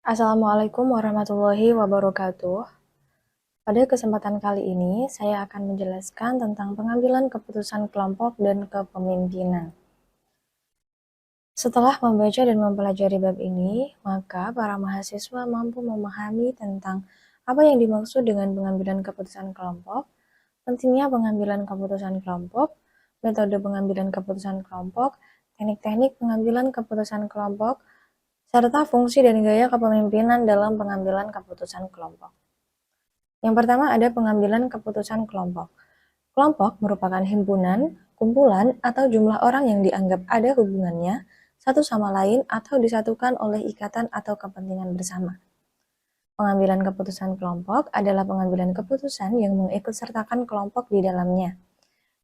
Assalamualaikum warahmatullahi wabarakatuh. Pada kesempatan kali ini, saya akan menjelaskan tentang pengambilan keputusan kelompok dan kepemimpinan. Setelah membaca dan mempelajari bab ini, maka para mahasiswa mampu memahami tentang apa yang dimaksud dengan pengambilan keputusan kelompok, pentingnya pengambilan keputusan kelompok, metode pengambilan keputusan kelompok, teknik-teknik pengambilan keputusan kelompok, serta fungsi dan gaya kepemimpinan dalam pengambilan keputusan kelompok. Yang pertama ada pengambilan keputusan kelompok. Kelompok merupakan himpunan, kumpulan, atau jumlah orang yang dianggap ada hubungannya satu sama lain atau disatukan oleh ikatan atau kepentingan bersama. Pengambilan keputusan kelompok adalah pengambilan keputusan yang mengikutsertakan kelompok di dalamnya,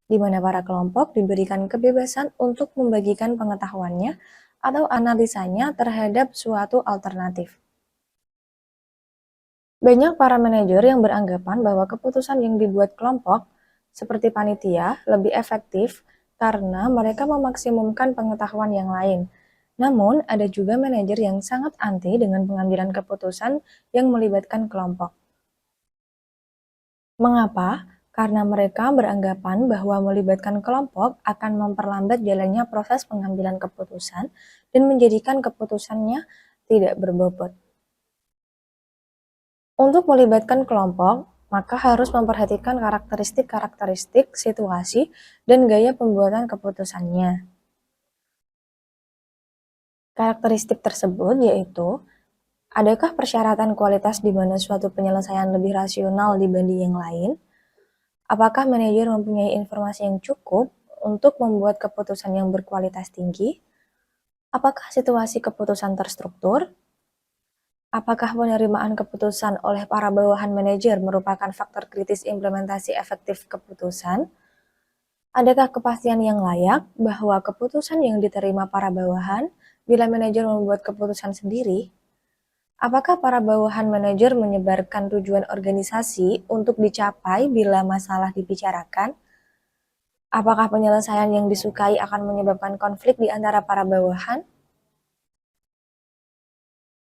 di mana para kelompok diberikan kebebasan untuk membagikan pengetahuannya atau analisanya terhadap suatu alternatif. Banyak para manajer yang beranggapan bahwa keputusan yang dibuat kelompok, seperti panitia, lebih efektif karena mereka memaksimumkan pengetahuan yang lain. Namun, ada juga manajer yang sangat anti dengan pengambilan keputusan yang melibatkan kelompok. Mengapa? Karena mereka beranggapan bahwa melibatkan kelompok akan memperlambat jalannya proses pengambilan keputusan dan menjadikan keputusannya tidak berbobot. Untuk melibatkan kelompok, maka harus memperhatikan karakteristik-karakteristik situasi dan gaya pembuatan keputusannya. Karakteristik tersebut yaitu, adakah persyaratan kualitas di mana suatu penyelesaian lebih rasional dibanding yang lain? Apakah manajer mempunyai informasi yang cukup untuk membuat keputusan yang berkualitas tinggi? Apakah situasi keputusan terstruktur? Apakah penerimaan keputusan oleh para bawahan manajer merupakan faktor kritis implementasi efektif keputusan? Adakah kepastian yang layak bahwa keputusan yang diterima para bawahan bila manajer membuat keputusan sendiri? Apakah para bawahan manajer menyebarkan tujuan organisasi untuk dicapai bila masalah dibicarakan? Apakah penyelesaian yang disukai akan menyebabkan konflik di antara para bawahan?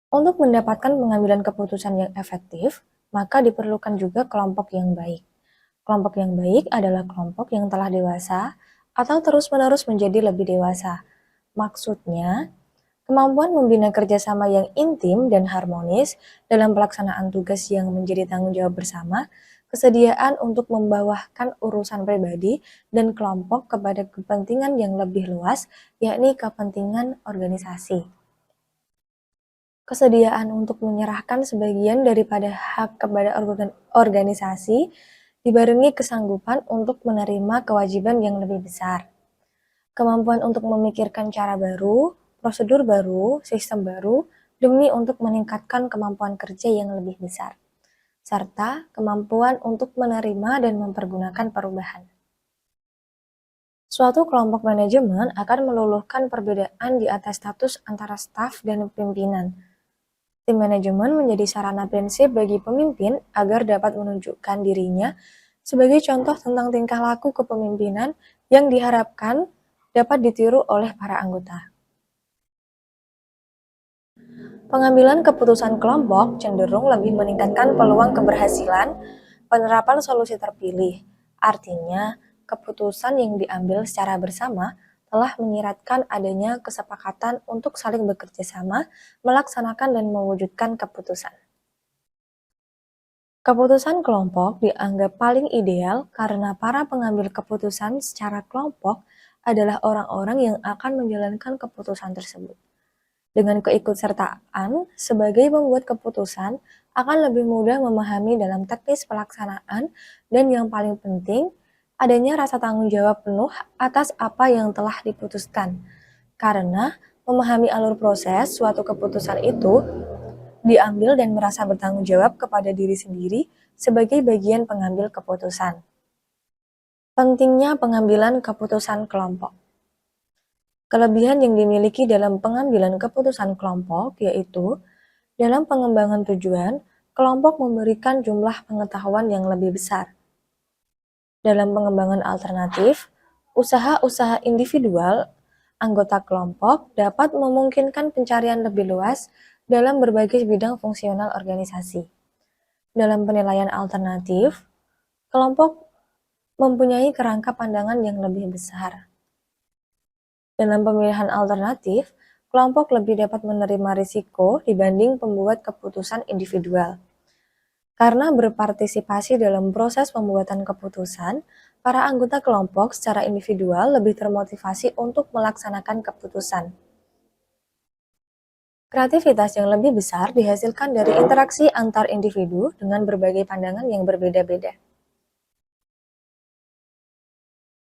Untuk mendapatkan pengambilan keputusan yang efektif, maka diperlukan juga kelompok yang baik. Kelompok yang baik adalah kelompok yang telah dewasa atau terus-menerus menjadi lebih dewasa. Maksudnya, kemampuan membina kerjasama yang intim dan harmonis dalam pelaksanaan tugas yang menjadi tanggung jawab bersama, kesediaan untuk membawahkan urusan pribadi dan kelompok kepada kepentingan yang lebih luas, yakni kepentingan organisasi. Kesediaan untuk menyerahkan sebagian daripada hak kepada organisasi dibarengi kesanggupan untuk menerima kewajiban yang lebih besar. Kemampuan untuk memikirkan cara baru, prosedur baru, sistem baru, demi untuk meningkatkan kemampuan kerja yang lebih besar, serta kemampuan untuk menerima dan mempergunakan perubahan. Suatu kelompok manajemen akan meluluhkan perbedaan di atas status antara staf dan pimpinan. Tim manajemen menjadi sarana prinsip bagi pemimpin agar dapat menunjukkan dirinya sebagai contoh tentang tingkah laku kepemimpinan yang diharapkan dapat ditiru oleh para anggota. Pengambilan keputusan kelompok cenderung lebih meningkatkan peluang keberhasilan penerapan solusi terpilih. Artinya, keputusan yang diambil secara bersama telah menyiratkan adanya kesepakatan untuk saling bekerja sama, melaksanakan dan mewujudkan keputusan. Keputusan kelompok dianggap paling ideal karena para pengambil keputusan secara kelompok adalah orang-orang yang akan menjalankan keputusan tersebut. Dengan keikutsertaan sebagai pembuat keputusan akan lebih mudah memahami dalam teknis pelaksanaan dan yang paling penting, adanya rasa tanggung jawab penuh atas apa yang telah diputuskan. Karena memahami alur proses suatu keputusan itu diambil dan merasa bertanggung jawab kepada diri sendiri sebagai bagian pengambil keputusan. Pentingnya pengambilan keputusan kelompok. Kelebihan yang dimiliki dalam pengambilan keputusan kelompok yaitu dalam pengembangan tujuan, kelompok memberikan jumlah pengetahuan yang lebih besar. Dalam pengembangan alternatif, usaha-usaha individual anggota kelompok dapat memungkinkan pencarian lebih luas dalam berbagai bidang fungsional organisasi. Dalam penilaian alternatif, kelompok mempunyai kerangka pandangan yang lebih besar. Dalam pemilihan alternatif, kelompok lebih dapat menerima risiko dibanding pembuat keputusan individual. Karena berpartisipasi dalam proses pembuatan keputusan, para anggota kelompok secara individual lebih termotivasi untuk melaksanakan keputusan. Kreativitas yang lebih besar dihasilkan dari interaksi antar individu dengan berbagai pandangan yang berbeda-beda.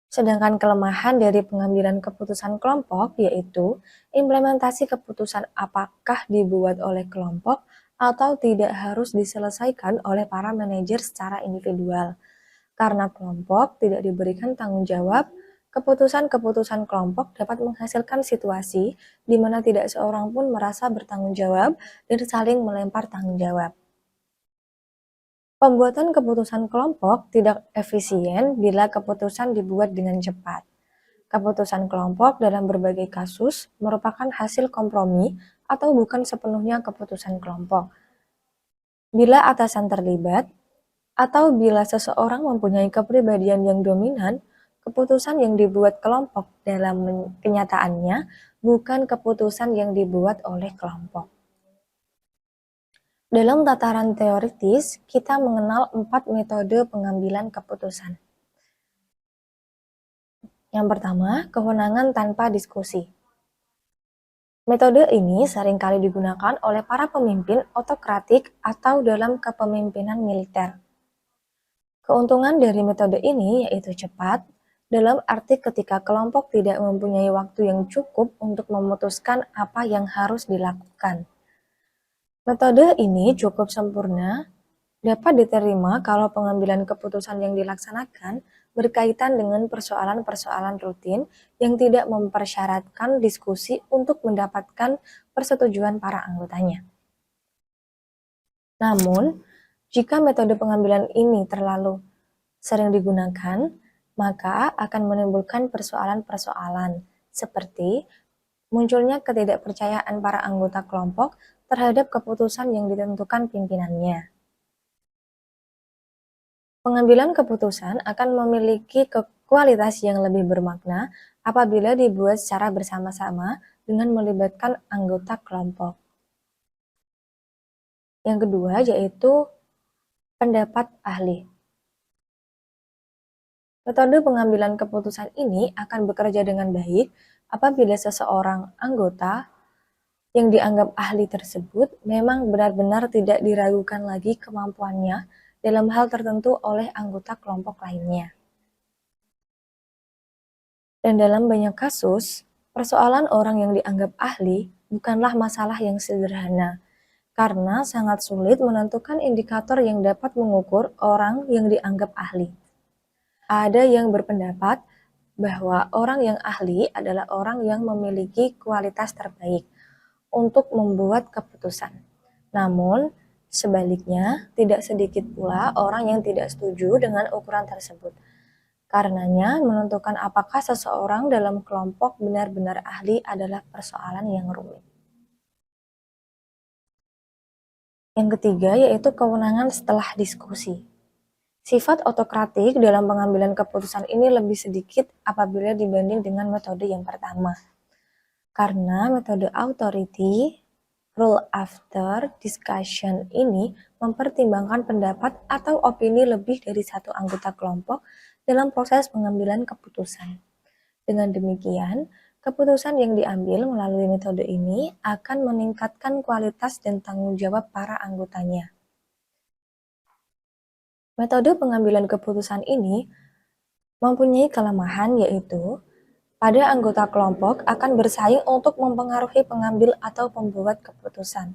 Sedangkan kelemahan dari pengambilan keputusan kelompok yaitu implementasi keputusan apakah dibuat oleh kelompok atau tidak harus diselesaikan oleh para manajer secara individual. Karena kelompok tidak diberikan tanggung jawab, keputusan-keputusan kelompok dapat menghasilkan situasi di mana tidak seorang pun merasa bertanggung jawab dan saling melempar tanggung jawab. Pembuatan keputusan kelompok tidak efisien bila keputusan dibuat dengan cepat. Keputusan kelompok dalam berbagai kasus merupakan hasil kompromi atau bukan sepenuhnya keputusan kelompok. Bila atasan terlibat, atau bila seseorang mempunyai kepribadian yang dominan, keputusan yang dibuat kelompok dalam kenyataannya bukan keputusan yang dibuat oleh kelompok. Dalam tataran teoritis, kita mengenal 4 metode pengambilan keputusan. Yang pertama, kewenangan tanpa diskusi. Metode ini seringkali digunakan oleh para pemimpin otokratik atau dalam kepemimpinan militer. Keuntungan dari metode ini yaitu cepat, dalam arti ketika kelompok tidak mempunyai waktu yang cukup untuk memutuskan apa yang harus dilakukan. Metode ini cukup sempurna, dapat diterima kalau pengambilan keputusan yang dilaksanakan berkaitan dengan persoalan-persoalan rutin yang tidak mempersyaratkan diskusi untuk mendapatkan persetujuan para anggotanya. Namun, jika metode pengambilan ini terlalu sering digunakan, maka akan menimbulkan persoalan-persoalan seperti munculnya ketidakpercayaan para anggota kelompok terhadap keputusan yang ditentukan pimpinannya. Pengambilan keputusan akan memiliki kualitas yang lebih bermakna apabila dibuat secara bersama-sama dengan melibatkan anggota kelompok. Yang kedua yaitu pendapat ahli. Metode pengambilan keputusan ini akan bekerja dengan baik apabila seseorang anggota yang dianggap ahli tersebut memang benar-benar tidak diragukan lagi kemampuannya dalam hal tertentu oleh anggota kelompok lainnya. Dan dalam banyak kasus, persoalan orang yang dianggap ahli bukanlah masalah yang sederhana, karena sangat sulit menentukan indikator yang dapat mengukur orang yang dianggap ahli. Ada yang berpendapat bahwa orang yang ahli adalah orang yang memiliki kualitas terbaik untuk membuat keputusan. Namun, sebaliknya, tidak sedikit pula orang yang tidak setuju dengan ukuran tersebut. Karenanya, menentukan apakah seseorang dalam kelompok benar-benar ahli adalah persoalan yang rumit. Yang ketiga yaitu kewenangan setelah diskusi. Sifat otokratik dalam pengambilan keputusan ini lebih sedikit apabila dibanding dengan metode yang pertama. Karena metode authority rule after discussion ini mempertimbangkan pendapat atau opini lebih dari satu anggota kelompok dalam proses pengambilan keputusan. Dengan demikian, keputusan yang diambil melalui metode ini akan meningkatkan kualitas dan tanggung jawab para anggotanya. Metode pengambilan keputusan ini mempunyai kelemahan yaitu pada anggota kelompok akan bersaing untuk mempengaruhi pengambil atau pembuat keputusan.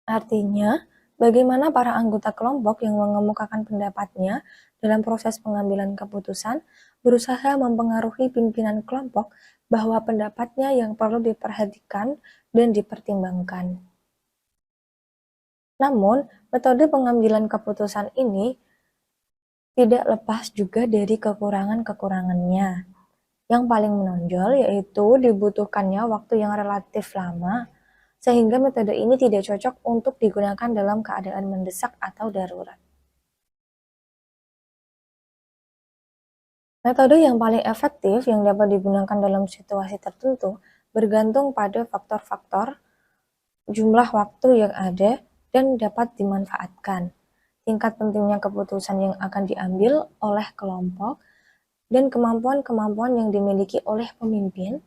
Artinya, bagaimana para anggota kelompok yang mengemukakan pendapatnya dalam proses pengambilan keputusan berusaha mempengaruhi pimpinan kelompok bahwa pendapatnya yang perlu diperhatikan dan dipertimbangkan. Namun, metode pengambilan keputusan ini tidak lepas juga dari kekurangan-kekurangannya. Yang paling menonjol yaitu dibutuhkannya waktu yang relatif lama sehingga metode ini tidak cocok untuk digunakan dalam keadaan mendesak atau darurat. Metode yang paling efektif yang dapat digunakan dalam situasi tertentu bergantung pada faktor-faktor, jumlah waktu yang ada, dan dapat dimanfaatkan, tingkat pentingnya keputusan yang akan diambil oleh kelompok, dan kemampuan-kemampuan yang dimiliki oleh pemimpin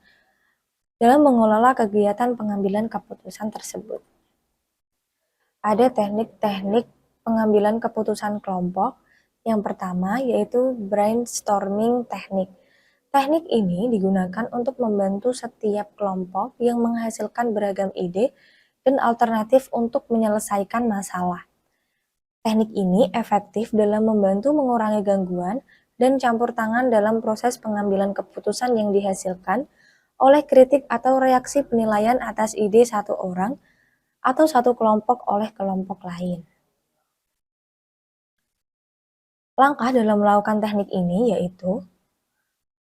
dalam mengelola kegiatan pengambilan keputusan tersebut. Ada teknik-teknik pengambilan keputusan kelompok. Yang pertama yaitu brainstorming teknik. Teknik ini digunakan untuk membantu setiap kelompok yang menghasilkan beragam ide dan alternatif untuk menyelesaikan masalah. Teknik ini efektif dalam membantu mengurangi gangguan dan campur tangan dalam proses pengambilan keputusan yang dihasilkan oleh kritik atau reaksi penilaian atas ide satu orang atau satu kelompok oleh kelompok lain. Langkah dalam melakukan teknik ini yaitu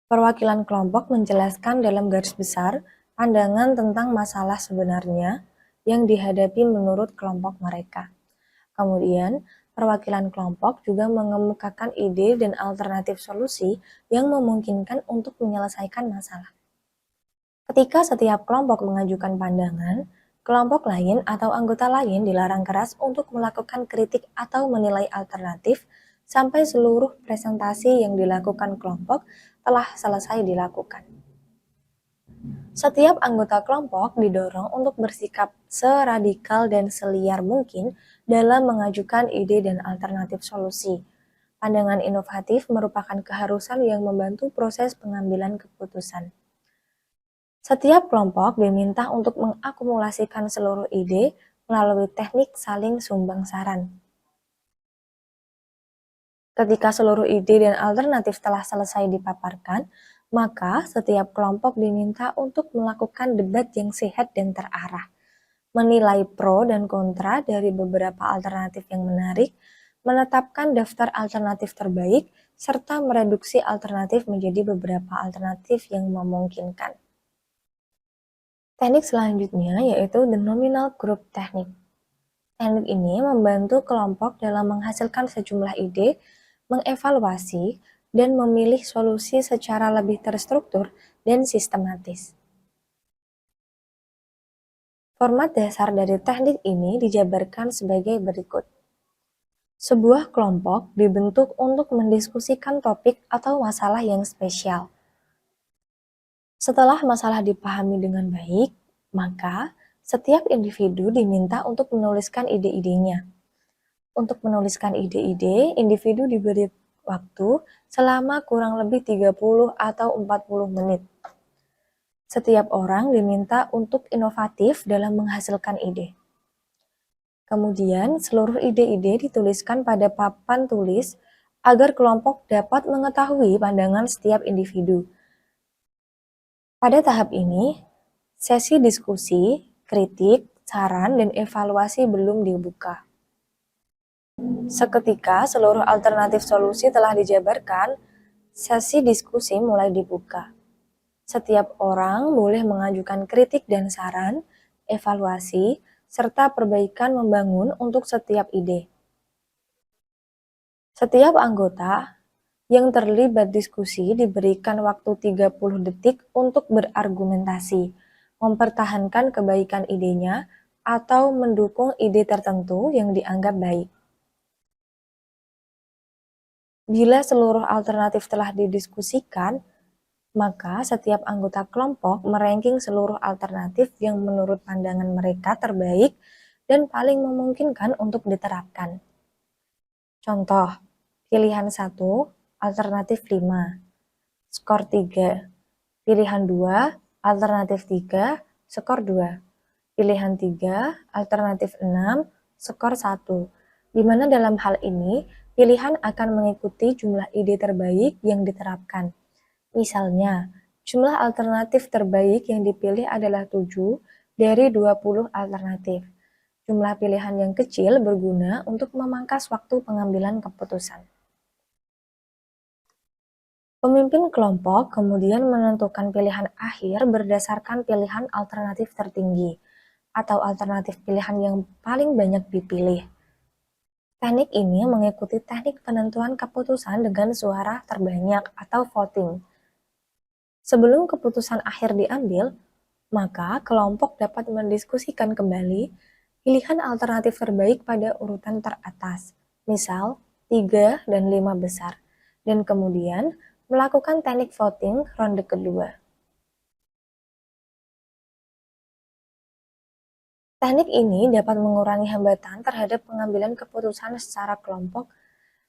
perwakilan kelompok menjelaskan dalam garis besar pandangan tentang masalah sebenarnya yang dihadapi menurut kelompok mereka. Kemudian, perwakilan kelompok juga mengemukakan ide dan alternatif solusi yang memungkinkan untuk menyelesaikan masalah. Ketika setiap kelompok mengajukan pandangan, kelompok lain atau anggota lain dilarang keras untuk melakukan kritik atau menilai alternatif sampai seluruh presentasi yang dilakukan kelompok telah selesai dilakukan. Setiap anggota kelompok didorong untuk bersikap seradikal dan seliar mungkin dalam mengajukan ide dan alternatif solusi. Pandangan inovatif merupakan keharusan yang membantu proses pengambilan keputusan. Setiap kelompok diminta untuk mengakumulasikan seluruh ide melalui teknik saling sumbang saran. Ketika seluruh ide dan alternatif telah selesai dipaparkan, maka setiap kelompok diminta untuk melakukan debat yang sehat dan terarah, menilai pro dan kontra dari beberapa alternatif yang menarik, menetapkan daftar alternatif terbaik, serta mereduksi alternatif menjadi beberapa alternatif yang memungkinkan. Teknik selanjutnya yaitu the nominal group technique. Teknik ini membantu kelompok dalam menghasilkan sejumlah ide, mengevaluasi, dan memilih solusi secara lebih terstruktur dan sistematis. Format dasar dari teknik ini dijabarkan sebagai berikut. Sebuah kelompok dibentuk untuk mendiskusikan topik atau masalah yang spesial. Setelah masalah dipahami dengan baik, maka setiap individu diminta untuk menuliskan ide-idenya. Untuk menuliskan ide-ide, individu diberi waktu selama kurang lebih 30 atau 40 menit. Setiap orang diminta untuk inovatif dalam menghasilkan ide. Kemudian, seluruh ide-ide dituliskan pada papan tulis agar kelompok dapat mengetahui pandangan setiap individu. Pada tahap ini, sesi diskusi, kritik, saran, dan evaluasi belum dibuka. Seketika seluruh alternatif solusi telah dijabarkan, sesi diskusi mulai dibuka. Setiap orang boleh mengajukan kritik dan saran, evaluasi, serta perbaikan membangun untuk setiap ide. Setiap anggota yang terlibat diskusi diberikan waktu 30 detik untuk berargumentasi, mempertahankan kebaikan idenya, atau mendukung ide tertentu yang dianggap baik. Bila seluruh alternatif telah didiskusikan, maka setiap anggota kelompok meranking seluruh alternatif yang menurut pandangan mereka terbaik dan paling memungkinkan untuk diterapkan. Contoh, pilihan 1, alternatif 5, skor 3. Pilihan 2, alternatif 3, skor 2. Pilihan 3, alternatif 6, skor 1. Di mana dalam hal ini, pilihan akan mengikuti jumlah ide terbaik yang diterapkan. Misalnya, jumlah alternatif terbaik yang dipilih adalah 7 dari 20 alternatif. Jumlah pilihan yang kecil berguna untuk memangkas waktu pengambilan keputusan. Pemimpin kelompok kemudian menentukan pilihan akhir berdasarkan pilihan alternatif tertinggi. atau alternatif pilihan yang paling banyak dipilih. Teknik ini mengikuti teknik penentuan keputusan dengan suara terbanyak atau voting. Sebelum keputusan akhir diambil, maka kelompok dapat mendiskusikan kembali pilihan alternatif terbaik pada urutan teratas, misal 3 dan 5 besar, dan kemudian melakukan teknik voting ronde kedua. Teknik ini dapat mengurangi hambatan terhadap pengambilan keputusan secara kelompok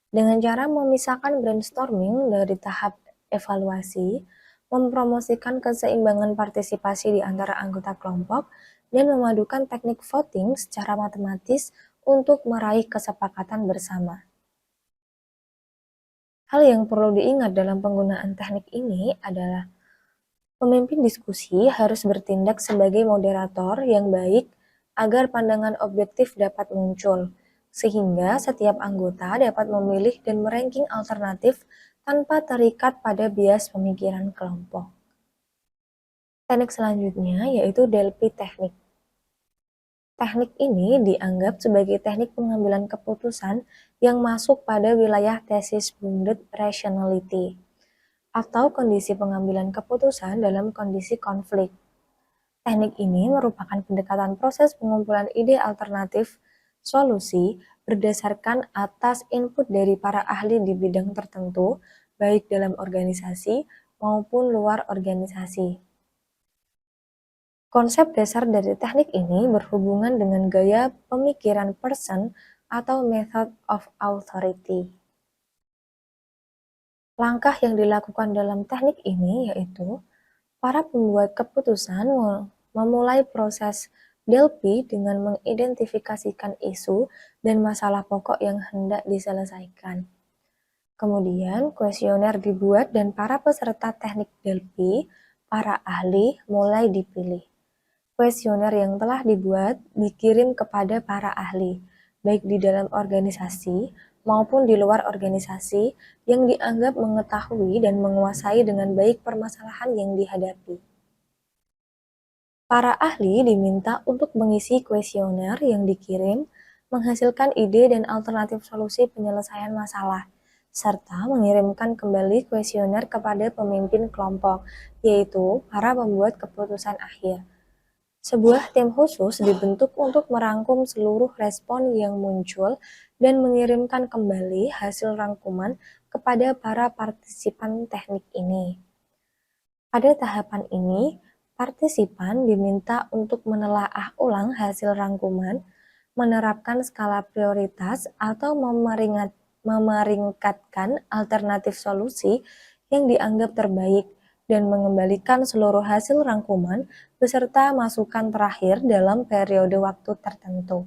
dengan cara memisahkan brainstorming dari tahap evaluasi, mempromosikan keseimbangan partisipasi di antara anggota kelompok, dan memadukan teknik voting secara matematis untuk meraih kesepakatan bersama. Hal yang perlu diingat dalam penggunaan teknik ini adalah pemimpin diskusi harus bertindak sebagai moderator yang baik agar pandangan objektif dapat muncul, sehingga setiap anggota dapat memilih dan meranking alternatif tanpa terikat pada bias pemikiran kelompok. Teknik selanjutnya yaitu Delphi Teknik. Teknik ini dianggap sebagai teknik pengambilan keputusan yang masuk pada wilayah thesis bounded rationality, atau kondisi pengambilan keputusan dalam kondisi konflik. Teknik ini merupakan pendekatan proses pengumpulan ide alternatif solusi berdasarkan atas input dari para ahli di bidang tertentu, baik dalam organisasi maupun luar organisasi. Konsep dasar dari teknik ini berhubungan dengan gaya pemikiran person atau method of authority. Langkah yang dilakukan dalam teknik ini yaitu para pembuat keputusan memulai proses Delphi dengan mengidentifikasikan isu dan masalah pokok yang hendak diselesaikan. Kemudian, kuesioner dibuat dan para peserta teknik Delphi, para ahli, mulai dipilih. Kuesioner yang telah dibuat dikirim kepada para ahli, baik di dalam organisasi maupun di luar organisasi yang dianggap mengetahui dan menguasai dengan baik permasalahan yang dihadapi. Para ahli diminta untuk mengisi kuesioner yang dikirim, menghasilkan ide dan alternatif solusi penyelesaian masalah, serta mengirimkan kembali kuesioner kepada pemimpin kelompok, yaitu para pembuat keputusan akhir. Sebuah tim khusus dibentuk untuk merangkum seluruh respon yang muncul dan mengirimkan kembali hasil rangkuman kepada para partisipan teknik ini. Pada tahapan ini, partisipan diminta untuk menelaah ulang hasil rangkuman, menerapkan skala prioritas atau memeringkatkan alternatif solusi yang dianggap terbaik dan mengembalikan seluruh hasil rangkuman beserta masukan terakhir dalam periode waktu tertentu.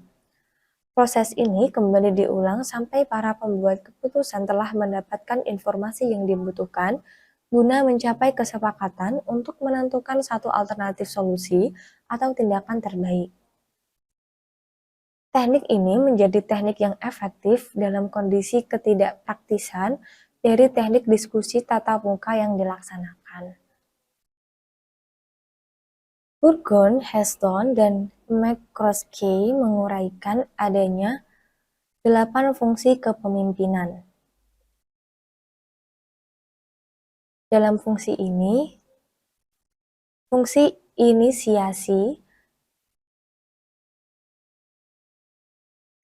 Proses ini kembali diulang sampai para pembuat keputusan telah mendapatkan informasi yang dibutuhkan guna mencapai kesepakatan untuk menentukan satu alternatif solusi atau tindakan terbaik. Teknik ini menjadi teknik yang efektif dalam kondisi ketidakpraktisan dari teknik diskusi tatap muka yang dilaksanakan. Burgon, Heston, dan McCroskey menguraikan adanya 8 fungsi kepemimpinan. Dalam fungsi ini, fungsi inisiasi,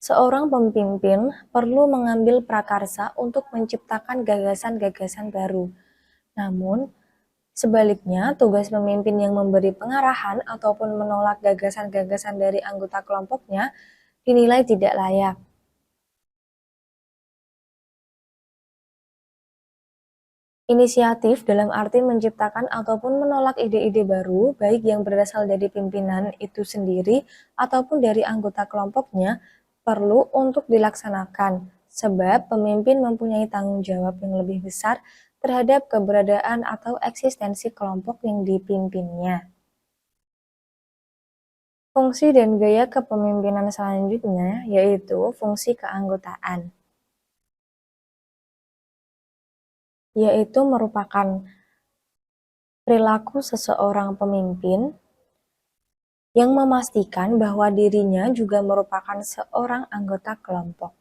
seorang pemimpin perlu mengambil prakarsa untuk menciptakan gagasan-gagasan baru. Namun, sebaliknya, tugas pemimpin yang memberi pengarahan ataupun menolak gagasan-gagasan dari anggota kelompoknya dinilai tidak layak. Inisiatif dalam arti menciptakan ataupun menolak ide-ide baru, baik yang berasal dari pimpinan itu sendiri ataupun dari anggota kelompoknya, perlu untuk dilaksanakan, sebab pemimpin mempunyai tanggung jawab yang lebih besar terhadap keberadaan atau eksistensi kelompok yang dipimpinnya. Fungsi dan gaya kepemimpinan selanjutnya yaitu fungsi keanggotaan, yaitu merupakan perilaku seseorang pemimpin yang memastikan bahwa dirinya juga merupakan seorang anggota kelompok.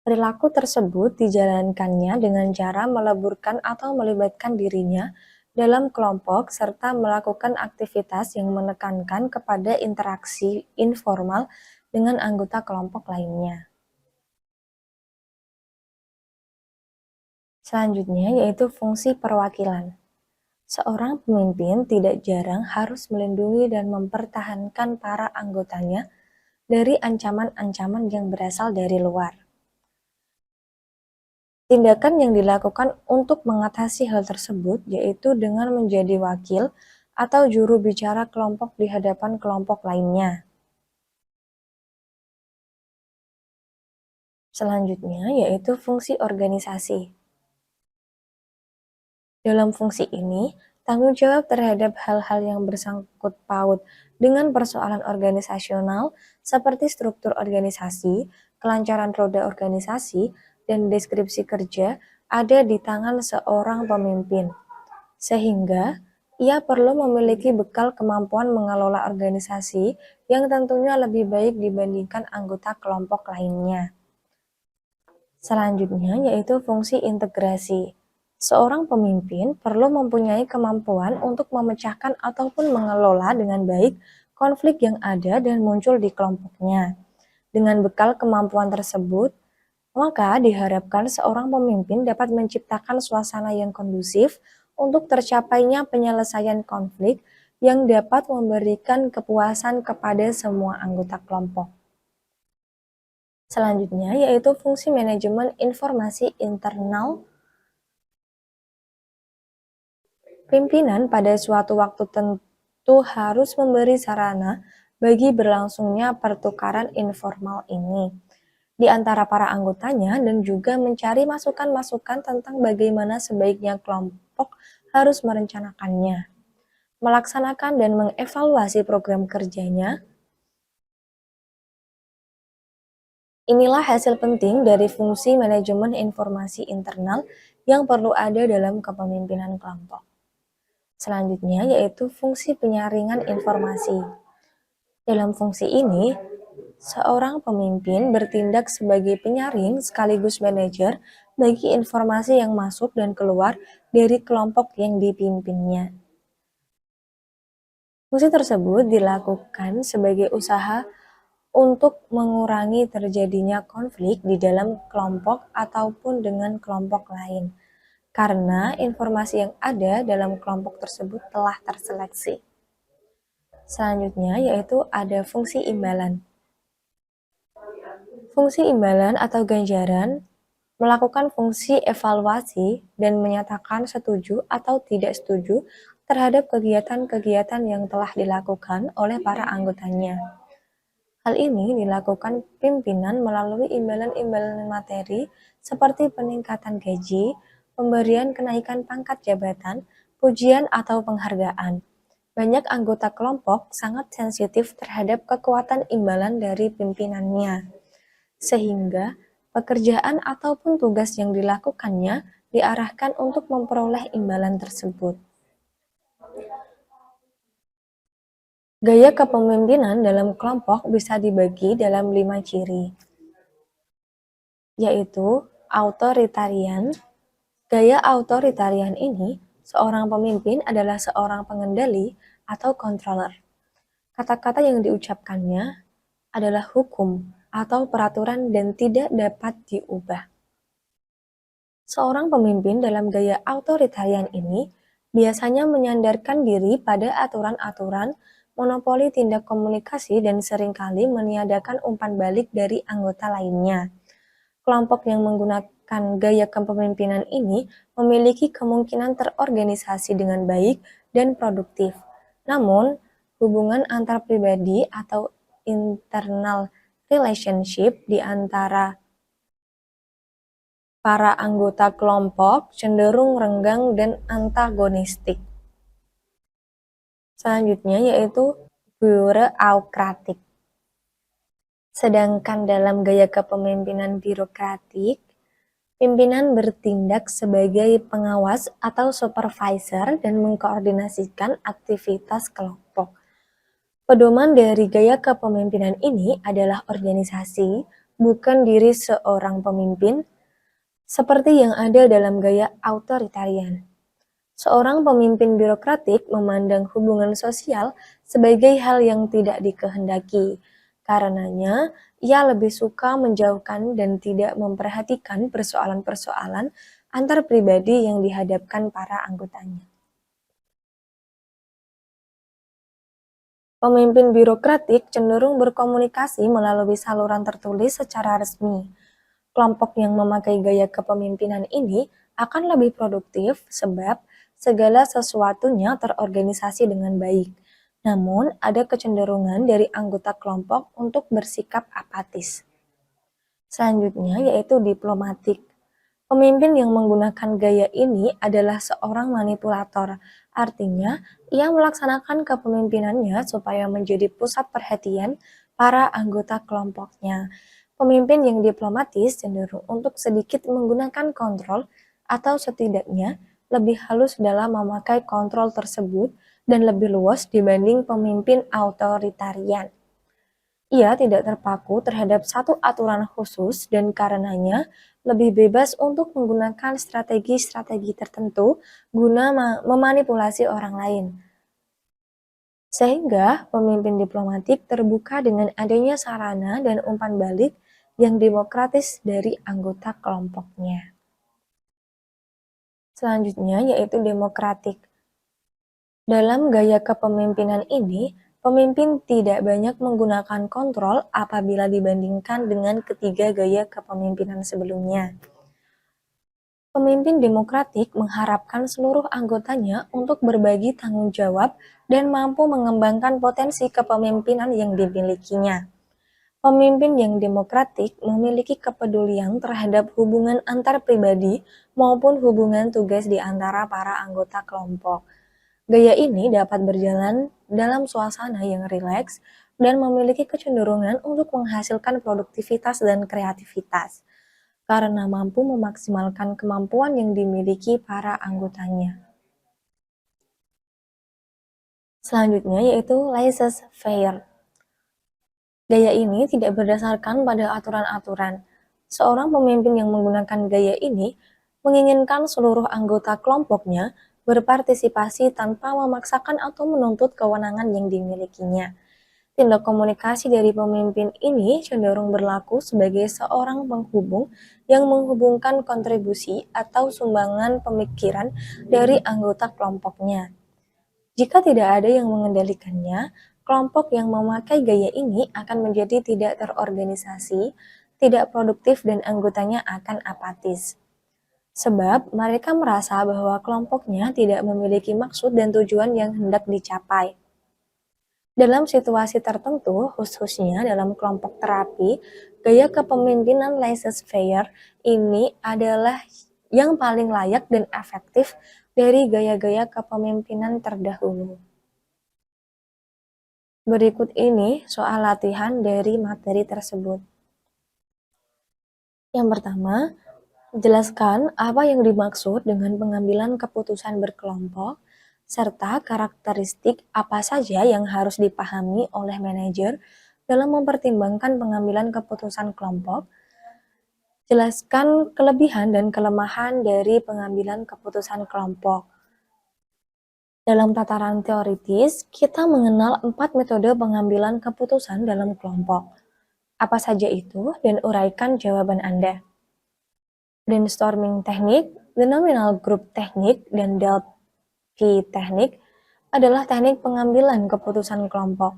Perilaku tersebut dijalankannya dengan cara meleburkan atau melibatkan dirinya dalam kelompok serta melakukan aktivitas yang menekankan kepada interaksi informal dengan anggota kelompok lainnya. Selanjutnya yaitu fungsi perwakilan. Seorang pemimpin tidak jarang harus melindungi dan mempertahankan para anggotanya dari ancaman-ancaman yang berasal dari luar. Tindakan yang dilakukan untuk mengatasi hal tersebut yaitu dengan menjadi wakil atau juru bicara kelompok di hadapan kelompok lainnya. Selanjutnya yaitu fungsi organisasi. Dalam fungsi ini, tanggung jawab terhadap hal-hal yang bersangkut paut dengan persoalan organisasional seperti struktur organisasi, kelancaran roda organisasi, dan deskripsi kerja ada di tangan seorang pemimpin. Sehingga ia perlu memiliki bekal kemampuan mengelola organisasi yang tentunya lebih baik dibandingkan anggota kelompok lainnya. Selanjutnya yaitu fungsi integrasi. Seorang pemimpin perlu mempunyai kemampuan untuk memecahkan ataupun mengelola dengan baik konflik yang ada dan muncul di kelompoknya. Dengan bekal kemampuan tersebut, maka diharapkan seorang pemimpin dapat menciptakan suasana yang kondusif untuk tercapainya penyelesaian konflik yang dapat memberikan kepuasan kepada semua anggota kelompok. Selanjutnya yaitu fungsi manajemen informasi internal. Pimpinan pada suatu waktu tentu harus memberi sarana bagi berlangsungnya pertukaran informal ini di antara para anggotanya dan juga mencari masukan-masukan tentang bagaimana sebaiknya kelompok harus merencanakannya, melaksanakan dan mengevaluasi program kerjanya. Inilah hasil penting dari fungsi manajemen informasi internal yang perlu ada dalam kepemimpinan kelompok. Selanjutnya yaitu fungsi penyaringan informasi. Dalam fungsi ini, seorang pemimpin bertindak sebagai penyaring sekaligus manajer bagi informasi yang masuk dan keluar dari kelompok yang dipimpinnya. Fungsi tersebut dilakukan sebagai usaha untuk mengurangi terjadinya konflik di dalam kelompok ataupun dengan kelompok lain, karena informasi yang ada dalam kelompok tersebut telah terseleksi. Selanjutnya yaitu ada fungsi imbalan. Fungsi imbalan atau ganjaran melakukan fungsi evaluasi dan menyatakan setuju atau tidak setuju terhadap kegiatan-kegiatan yang telah dilakukan oleh para anggotanya. Hal ini dilakukan pimpinan melalui imbalan-imbalan materi seperti peningkatan gaji, pemberian kenaikan pangkat jabatan, pujian atau penghargaan. Banyak anggota kelompok sangat sensitif terhadap kekuatan imbalan dari pimpinannya, sehingga pekerjaan ataupun tugas yang dilakukannya diarahkan untuk memperoleh imbalan tersebut. Gaya kepemimpinan dalam kelompok bisa dibagi dalam 5 ciri, yaitu autoritarian. Gaya autoritarian ini, seorang pemimpin adalah seorang pengendali atau controller. Kata-kata yang diucapkannya adalah hukum atau peraturan dan tidak dapat diubah. Seorang pemimpin dalam gaya autoritarian ini biasanya menyandarkan diri pada aturan-aturan, monopoli tindak komunikasi dan seringkali meniadakan umpan balik dari anggota lainnya. Kelompok yang menggunakan gaya kepemimpinan ini memiliki kemungkinan terorganisasi dengan baik dan produktif. Namun, hubungan antar pribadi atau internal relationship di antara para anggota kelompok cenderung renggang dan antagonistik. Selanjutnya yaitu bureaukratik. Sedangkan dalam gaya kepemimpinan birokratik, pimpinan bertindak sebagai pengawas atau supervisor dan mengkoordinasikan aktivitas kelompok. Pedoman dari gaya kepemimpinan ini adalah organisasi, bukan diri seorang pemimpin, seperti yang ada dalam gaya authoritarian. Seorang pemimpin birokratik memandang hubungan sosial sebagai hal yang tidak dikehendaki. Karenanya, ia lebih suka menjauhkan dan tidak memperhatikan persoalan-persoalan antar pribadi yang dihadapkan para anggotanya. Pemimpin birokratik cenderung berkomunikasi melalui saluran tertulis secara resmi. Kelompok yang memakai gaya kepemimpinan ini akan lebih produktif sebab segala sesuatunya terorganisasi dengan baik. Namun, ada kecenderungan dari anggota kelompok untuk bersikap apatis. Selanjutnya yaitu diplomatik. Pemimpin yang menggunakan gaya ini adalah seorang manipulator. Artinya, ia melaksanakan kepemimpinannya supaya menjadi pusat perhatian para anggota kelompoknya. Pemimpin yang diplomatis cenderung untuk sedikit menggunakan kontrol atau setidaknya lebih halus dalam memakai kontrol tersebut dan lebih luas dibanding pemimpin authoritarian. Ia tidak terpaku terhadap satu aturan khusus dan karenanya lebih bebas untuk menggunakan strategi-strategi tertentu guna memanipulasi orang lain. Sehingga pemimpin diplomatik terbuka dengan adanya sarana dan umpan balik yang demokratis dari anggota kelompoknya. Selanjutnya yaitu demokratik. Dalam gaya kepemimpinan ini, pemimpin tidak banyak menggunakan kontrol apabila dibandingkan dengan ketiga gaya kepemimpinan sebelumnya. Pemimpin demokratik mengharapkan seluruh anggotanya untuk berbagi tanggung jawab dan mampu mengembangkan potensi kepemimpinan yang dimilikinya. Pemimpin yang demokratik memiliki kepedulian terhadap hubungan antar pribadi maupun hubungan tugas di antara para anggota kelompok. Gaya ini dapat berjalan dalam suasana yang rileks dan memiliki kecenderungan untuk menghasilkan produktivitas dan kreativitas, karena mampu memaksimalkan kemampuan yang dimiliki para anggotanya. Selanjutnya yaitu laissez-faire. Gaya ini tidak berdasarkan pada aturan-aturan. Seorang pemimpin yang menggunakan gaya ini menginginkan seluruh anggota kelompoknya berpartisipasi tanpa memaksakan atau menuntut kewenangan yang dimilikinya. Tindak komunikasi dari pemimpin ini cenderung berlaku sebagai seorang penghubung yang menghubungkan kontribusi atau sumbangan pemikiran dari anggota kelompoknya. Jika tidak ada yang mengendalikannya, kelompok yang memakai gaya ini akan menjadi tidak terorganisasi, tidak produktif dan anggotanya akan apatis. Sebab mereka merasa bahwa kelompoknya tidak memiliki maksud dan tujuan yang hendak dicapai. Dalam situasi tertentu, khususnya dalam kelompok terapi, gaya kepemimpinan laissez-faire ini adalah yang paling layak dan efektif dari gaya-gaya kepemimpinan terdahulu. Berikut ini soal latihan dari materi tersebut. Yang pertama, jelaskan apa yang dimaksud dengan pengambilan keputusan berkelompok, serta karakteristik apa saja yang harus dipahami oleh manajer dalam mempertimbangkan pengambilan keputusan kelompok. Jelaskan kelebihan dan kelemahan dari pengambilan keputusan kelompok. Dalam tataran teoritis, kita mengenal 4 metode pengambilan keputusan dalam kelompok. Apa saja itu dan uraikan jawaban Anda. Brainstorming teknik, denominal group teknik, dan Delphi teknik adalah teknik pengambilan keputusan kelompok.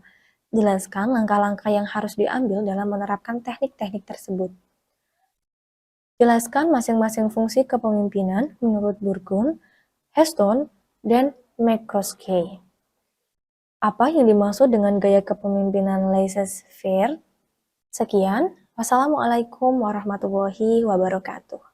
Jelaskan langkah-langkah yang harus diambil dalam menerapkan teknik-teknik tersebut. Jelaskan masing-masing fungsi kepemimpinan menurut Burgun, Heston, dan McCloskey. Apa yang dimaksud dengan gaya kepemimpinan laissez-faire? Sekian, wassalamualaikum warahmatullahi wabarakatuh.